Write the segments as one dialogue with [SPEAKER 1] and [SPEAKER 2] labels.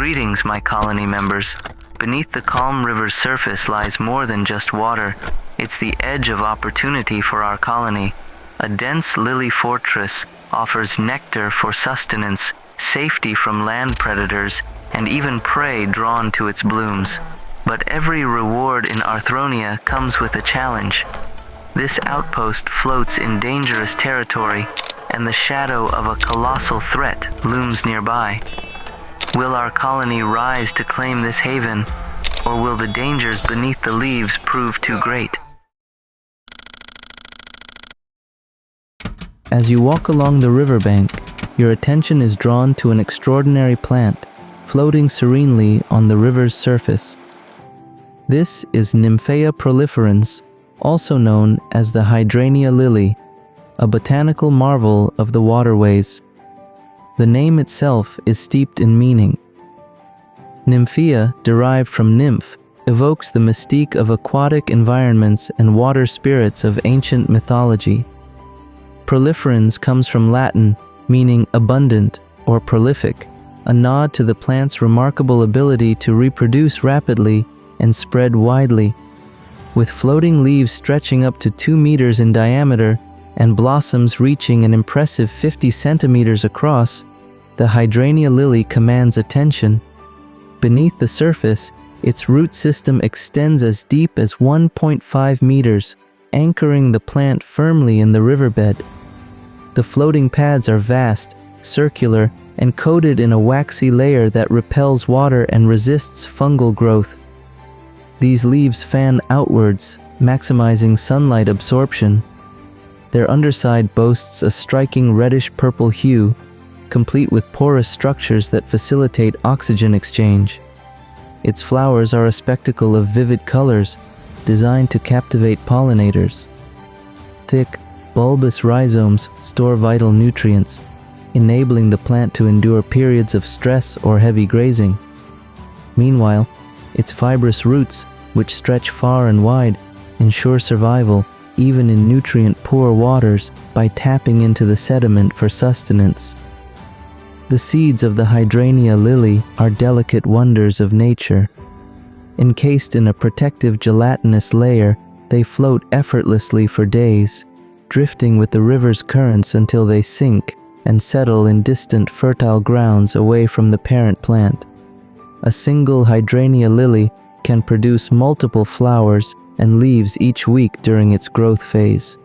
[SPEAKER 1] Greetings, my colony members. Beneath the calm river's surface lies more than just water. It's the edge of opportunity for our colony. A dense lily fortress offers nectar for sustenance, safety from land predators, and even prey drawn to its blooms. But every reward in Arthronia comes with a challenge. This outpost floats in dangerous territory, and the shadow of a colossal threat looms nearby. Will our colony rise to claim this haven, or will the dangers beneath the leaves prove too great?
[SPEAKER 2] As you walk along the riverbank, your attention is drawn to an extraordinary plant floating serenely on the river's surface. This is Nymphaea proliferans, also known as the Hydranea lily, a botanical marvel of the waterways. The name itself is steeped in meaning. Nymphaea, derived from nymph, evokes the mystique of aquatic environments and water spirits of ancient mythology. Proliferans comes from Latin, meaning abundant or prolific, a nod to the plant's remarkable ability to reproduce rapidly and spread widely. With floating leaves stretching up to 2 meters in diameter and blossoms reaching an impressive 50 centimeters across, the Hydranea lily commands attention. Beneath the surface, its root system extends as deep as 1.5 meters, anchoring the plant firmly in the riverbed. The floating pads are vast, circular, and coated in a waxy layer that repels water and resists fungal growth. These leaves fan outwards, maximizing sunlight absorption. Their underside boasts a striking reddish-purple hue, complete with porous structures that facilitate oxygen exchange. Its flowers are a spectacle of vivid colors, designed to captivate pollinators. Thick, bulbous rhizomes store vital nutrients, enabling the plant to endure periods of stress or heavy grazing. Meanwhile, its fibrous roots, which stretch far and wide, ensure survival even in nutrient-poor waters by tapping into the sediment for sustenance. The seeds of the Hydranea lily are delicate wonders of nature. Encased in a protective gelatinous layer, they float effortlessly for days, drifting with the river's currents until they sink and settle in distant fertile grounds away from the parent plant. A single Hydranea lily can produce multiple flowers and leaves each week during its growth phase.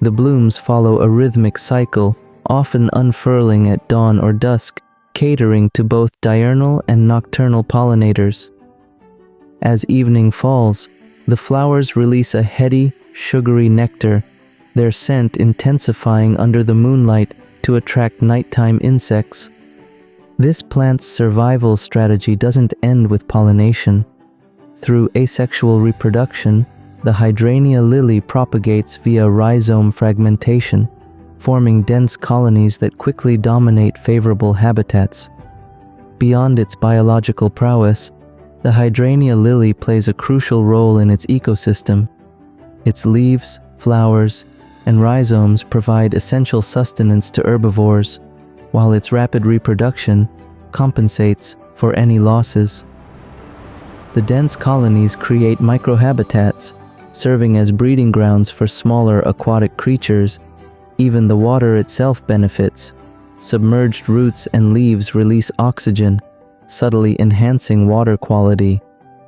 [SPEAKER 2] The blooms follow a rhythmic cycle, often unfurling at dawn or dusk, catering to both diurnal and nocturnal pollinators. As evening falls, the flowers release a heady, sugary nectar, their scent intensifying under the moonlight to attract nighttime insects. This plant's survival strategy doesn't end with pollination. Through asexual reproduction, the Hydranea lily propagates via rhizome fragmentation, forming dense colonies that quickly dominate favorable habitats. Beyond its biological prowess, the Hydranea lily plays a crucial role in its ecosystem. Its leaves, flowers, and rhizomes provide essential sustenance to herbivores, while its rapid reproduction compensates for any losses. The dense colonies create microhabitats, serving as breeding grounds for smaller aquatic creatures. Even the water itself benefits. Submerged roots and leaves release oxygen, subtly enhancing water quality.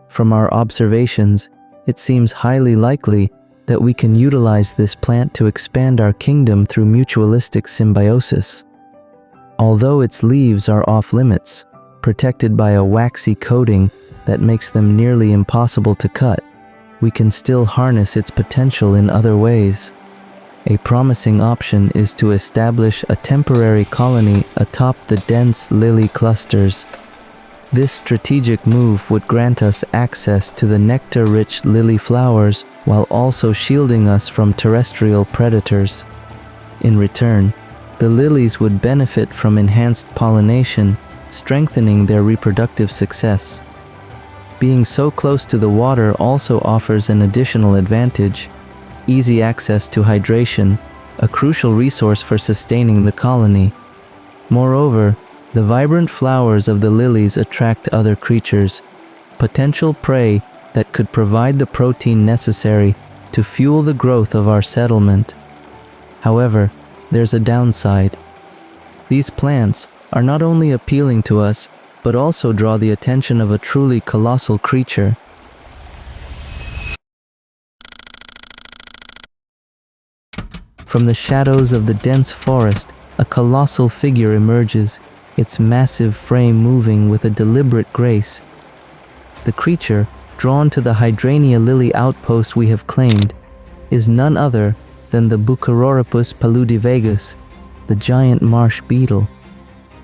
[SPEAKER 2] From our observations, it seems highly likely that we can utilize this plant to expand our kingdom through mutualistic symbiosis. Although its leaves are off-limits, protected by a waxy coating that makes them nearly impossible to cut, we can still harness its potential in other ways. A promising option is to establish a temporary colony atop the dense lily clusters. This strategic move would grant us access to the nectar-rich lily flowers while also shielding us from terrestrial predators. In return, the lilies would benefit from enhanced pollination, strengthening their reproductive success. Being so close to the water also offers an additional advantage: easy access to hydration, a crucial resource for sustaining the colony. Moreover, The vibrant flowers of the lilies attract other creatures, potential prey that could provide the protein necessary to fuel the growth of our settlement. However, there's a downside. These plants are not only appealing to us, but also draw the attention of a truly colossal creature. From the shadows of the dense forest, a colossal figure emerges, its massive frame moving with a deliberate grace. The creature, drawn to the Hydranea lily outpost we have claimed, is none other than the Bucororopus paludivegus, the giant marsh beetle.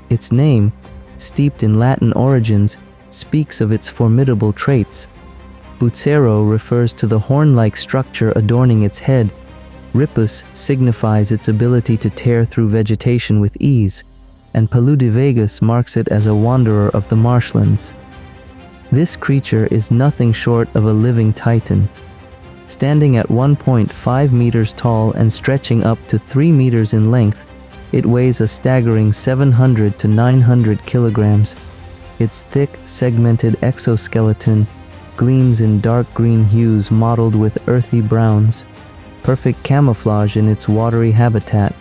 [SPEAKER 2] Its name, steeped in Latin origins, speaks of its formidable traits. Bucero refers to the horn-like structure adorning its head. Ripus signifies its ability to tear through vegetation with ease, and paludivegus marks it as a wanderer of the marshlands. This creature is nothing short of a living titan. Standing at 1.5 meters tall and stretching up to 3 meters in length, it weighs a staggering 700 to 900 kilograms. Its thick, segmented exoskeleton gleams in dark green hues mottled with earthy browns, perfect camouflage in its watery habitat.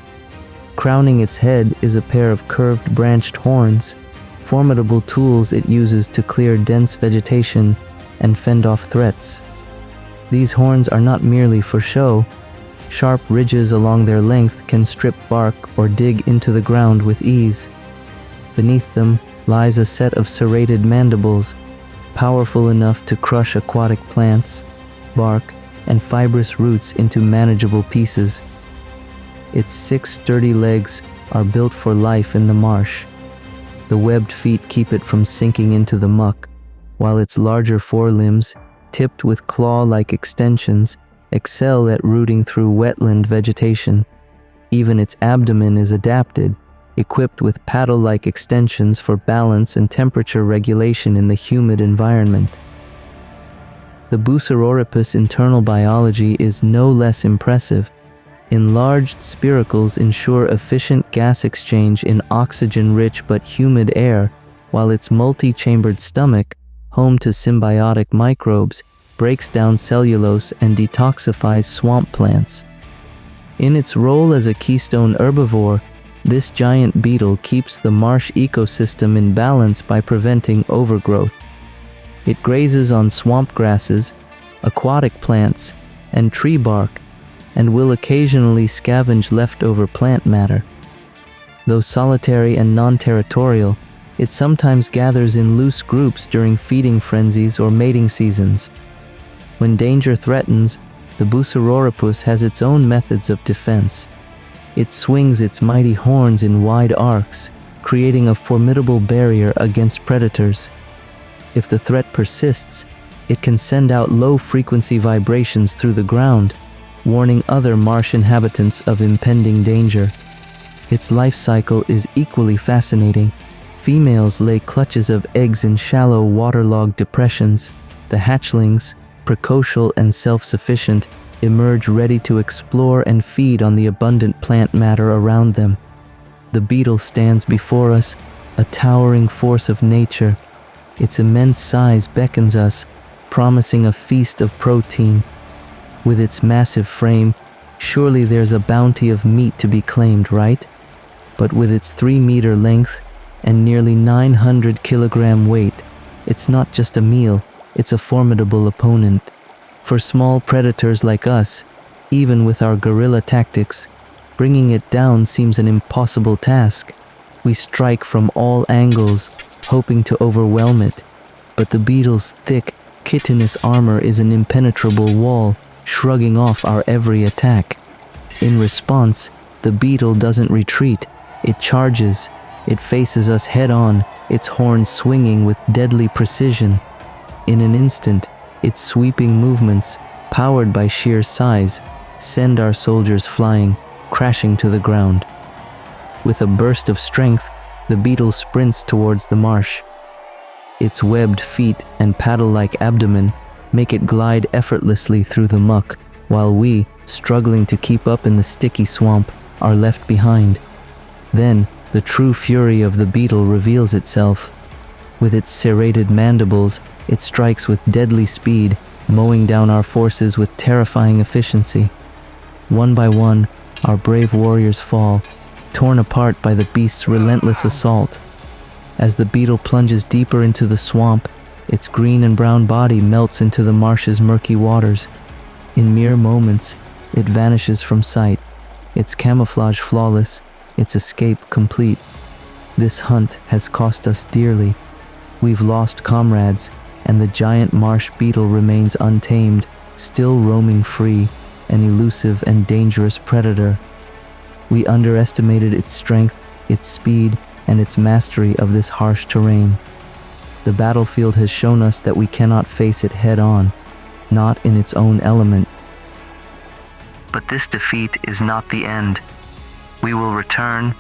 [SPEAKER 2] Crowning its head is a pair of curved branched horns, formidable tools it uses to clear dense vegetation and fend off threats. These horns are not merely for show. Sharp ridges along their length can strip bark or dig into the ground with ease. Beneath them lies a set of serrated mandibles, powerful enough to crush aquatic plants, bark, and fibrous roots into manageable pieces. Its 6 sturdy legs are built for life in the marsh. The webbed feet keep it from sinking into the muck, while its larger forelimbs, tipped with claw-like extensions, excel at rooting through wetland vegetation. Even its abdomen is adapted, equipped with paddle-like extensions for balance and temperature regulation in the humid environment. The Bucororopus' internal biology is no less impressive. Enlarged spiracles ensure efficient gas exchange in oxygen-rich but humid air, while its multi-chambered stomach, home to symbiotic microbes, breaks down cellulose and detoxifies swamp plants. In its role as a keystone herbivore, this giant beetle keeps the marsh ecosystem in balance by preventing overgrowth. It grazes on swamp grasses, aquatic plants, and tree bark, and will occasionally scavenge leftover plant matter. Though solitary and non-territorial, it sometimes gathers in loose groups during feeding frenzies or mating seasons. When danger threatens, the Bucororopus has its own methods of defense. It swings its mighty horns in wide arcs, creating a formidable barrier against predators. If the threat persists, it can send out low-frequency vibrations through the ground, warning other marsh inhabitants of impending danger. Its life cycle is equally fascinating. Females lay clutches of eggs in shallow, waterlogged depressions. The hatchlings, precocial and self-sufficient, emerge ready to explore and feed on the abundant plant matter around them. The beetle stands before us, a towering force of nature. Its immense size beckons us, promising a feast of protein. With its massive frame, surely there's a bounty of meat to be claimed, right? But with its 3-meter length and nearly 900-kilogram weight, it's not just a meal, it's a formidable opponent. For small predators like us, even with our guerrilla tactics, bringing it down seems an impossible task. We strike from all angles, hoping to overwhelm it, but the beetle's thick, chitinous armor is an impenetrable wall, shrugging off our every attack. In response, the beetle doesn't retreat, it charges. It faces us head-on, its horns swinging with deadly precision. In an instant, its sweeping movements, powered by sheer size, send our soldiers flying, crashing to the ground. With a burst of strength, the beetle sprints towards the marsh. Its webbed feet and paddle-like abdomen make it glide effortlessly through the muck, while we, struggling to keep up in the sticky swamp, are left behind. Then, the true fury of the beetle reveals itself. With its serrated mandibles, it strikes with deadly speed, mowing down our forces with terrifying efficiency. One by one, our brave warriors fall, torn apart by the beast's relentless assault. As the beetle plunges deeper into the swamp, its green and brown body melts into the marsh's murky waters. In mere moments, it vanishes from sight, its camouflage flawless, its escape complete. This hunt has cost us dearly. We've lost comrades, and the giant marsh beetle remains untamed, still roaming free, an elusive and dangerous predator. We underestimated its strength, its speed, and its mastery of this harsh terrain. The battlefield has shown us that we cannot face it head-on, not in its own element.
[SPEAKER 1] But this defeat is not the end. We will return,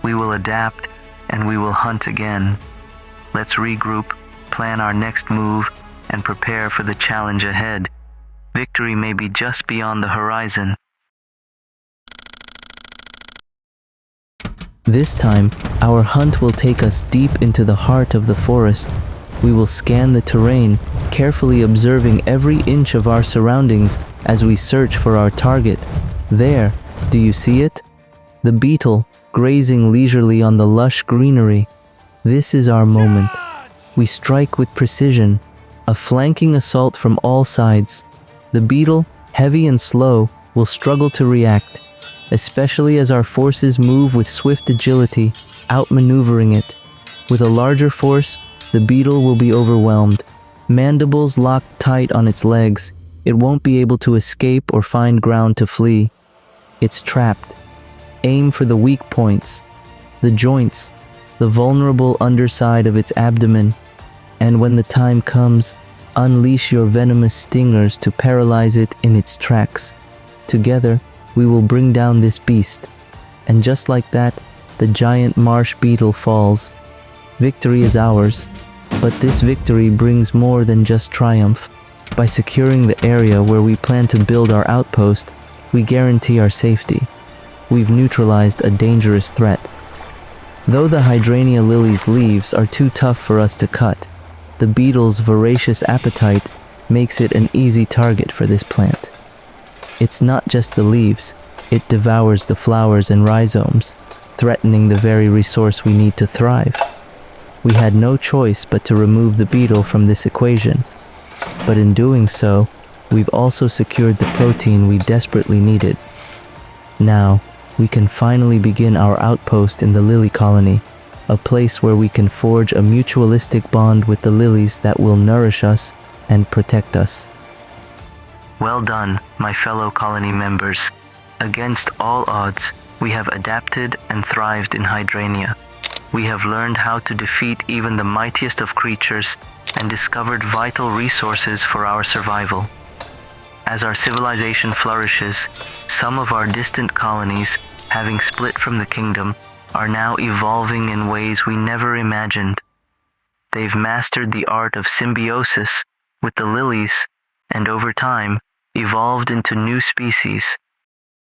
[SPEAKER 1] we will adapt, and we will hunt again. Let's regroup, plan our next move, and prepare for the challenge ahead. Victory may be just beyond the horizon.
[SPEAKER 2] This time, our hunt will take us deep into the heart of the forest. We will scan the terrain, carefully observing every inch of our surroundings as we search for our target. There, do you see it? The beetle, grazing leisurely on the lush greenery. This is our moment. We strike with precision, a flanking assault from all sides. The beetle, heavy and slow, will struggle to react, especially as our forces move with swift agility, outmaneuvering it. With a larger force, the beetle will be overwhelmed. Mandibles locked tight on its legs, it won't be able to escape or find ground to flee. It's trapped. Aim for the weak points, the joints, the vulnerable underside of its abdomen, and when the time comes, unleash your venomous stingers to paralyze it in its tracks. Together, we will bring down this beast. And just like that, the giant marsh beetle falls. Victory is ours, but this victory brings more than just triumph. By securing the area where we plan to build our outpost, we guarantee our safety. We've neutralized a dangerous threat. Though the Hydranea lily's leaves are too tough for us to cut, the beetle's voracious appetite makes it an easy target for this plant. It's not just the leaves, it devours the flowers and rhizomes, threatening the very resource we need to thrive. We had no choice but to remove the beetle from this equation. But in doing so, we've also secured the protein we desperately needed. Now, we can finally begin our outpost in the lily colony, a place where we can forge a mutualistic bond with the lilies that will nourish us and protect us.
[SPEAKER 1] Well done, my fellow colony members. Against all odds, we have adapted and thrived in Hydranea. We have learned how to defeat even the mightiest of creatures and discovered vital resources for our survival. As our civilization flourishes, some of our distant colonies, having split from the kingdom, are now evolving in ways we never imagined. They've mastered the art of symbiosis with the lilies and over time evolved into new species,